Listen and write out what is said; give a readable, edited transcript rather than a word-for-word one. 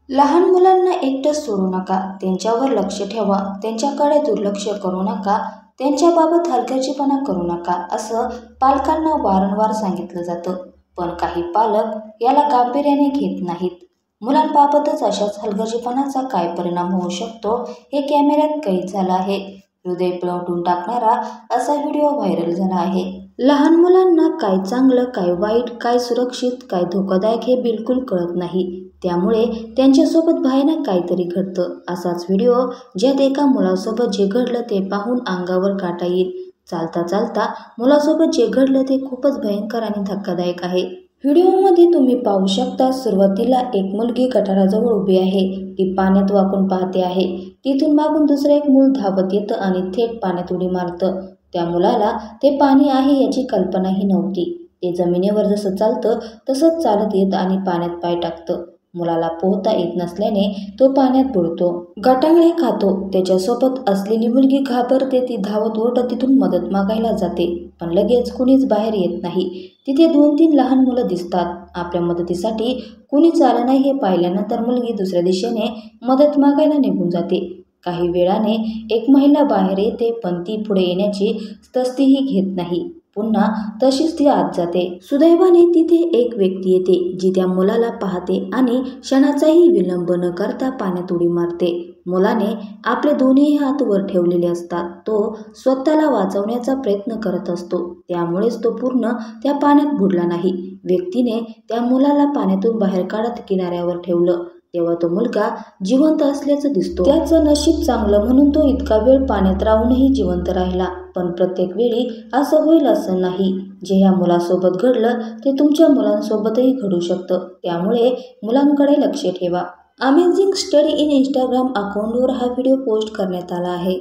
लहान मुलांना एकटं सोडू नका, त्यांच्यावर लक्ष ठेवा, त्यांच्याकडे दुर्लक्ष करू नका, त्यांच्याबाबत हलगर्जीपणा करू नका, असं पालकांना वारंवार सांगितलं जातं. पण काही पालक याला गांभीर्याने घेत नाहीत. मुलांबाबतच अशाच हलगर्जीपणाचा काय परिणाम होऊ शकतो हे कॅमेऱ्यात कैद झालं आहे. हृदय पिळवून टाकणारा असा व्हिडिओ व्हायरल झाला आहे. लहान मुलांना काय चांगलं, काय वाईट, काय सुरक्षित, काय धोकादायक हे बिलकुल कळत नाही. त्यामुळे त्यांच्यासोबत भयानक काहीतरी घडतं. असाच व्हिडिओ ज्यात एका मुलासोबत जे घडलं ते पाहून अंगावर काटा येईल. चालता चालता मुलासोबत जे घडलं ते खूपच भयंकर आणि धक्कादायक आहे. व्हिडिओमध्ये तुम्ही पाहू शकता, सुरुवातीला एक मुलगी गटाराजवळ उभी आहे. ती पाण्यात वाकून पाहते आहे. तिथून मागून दुसरं एक मूल धावत येतं आणि थेट पाण्यात उडी मारतं. त्या मुलाला ते पाणी आहे याची कल्पनाही नव्हती. ते जमिनीवर जसं चालतं तसंच चालत येतं आणि पाण्यात पाय टाकतं. मुलाला पोहता येत नसल्याने तो पाण्यात बुडतो. गटांगळे खातो. त्याच्यासोबत असलेली मुलगी घाबरते. ती धावत ओरडत तिथून मदत मागायला जाते. पण लगेच कुणीच बाहेर येत नाही. तिथे 2-3 लहान मुलं दिसतात. आपल्या मदतीसाठी कुणीच आलं नाही हे पाहिल्यानंतर मुलगी दुसऱ्या दिशेने मदत मागायला निघून जाते. काही वेळाने एक महिला बाहेर येते, पण ती पुढे येण्याची तस्दीही घेत नाही. पुन्हा तशीच ती आत जाते. सुदैवाने तिथे एक व्यक्ती येते, जी त्या मुलाला पाहते आणि क्षणाचाही विलंब न करता पाण्यात उडी मारते. मुलाने आपले दोन्ही हात वर ठेवलेले असतात. तो स्वतःला वाचवण्याचा प्रयत्न करत असतो. त्यामुळेच तो पूर्ण त्या पाण्यात बुडला नाही. व्यक्तीने त्या मुलाला पाण्यातून बाहेर काढत किनाऱ्यावर ठेवलं. तेव्हा तो मुलगा जिवंत असल्याचं दिसतो. त्याचं नशीब चांगलं म्हणून तो इतका वेळ पाण्यात राहूनही जिवंत राहिला. पण प्रत्येक वेळी असं होईल असं नाही. जे ह्या मुलासोबत घडलं ते तुमच्या मुलांसोबतही घडू शकतं. त्यामुळे मुलांकडे लक्ष ठेवा. अमेझिंग स्टडी इन इंस्टाग्राम अकाउंटवर हा व्हिडिओ पोस्ट करण्यात आला आहे.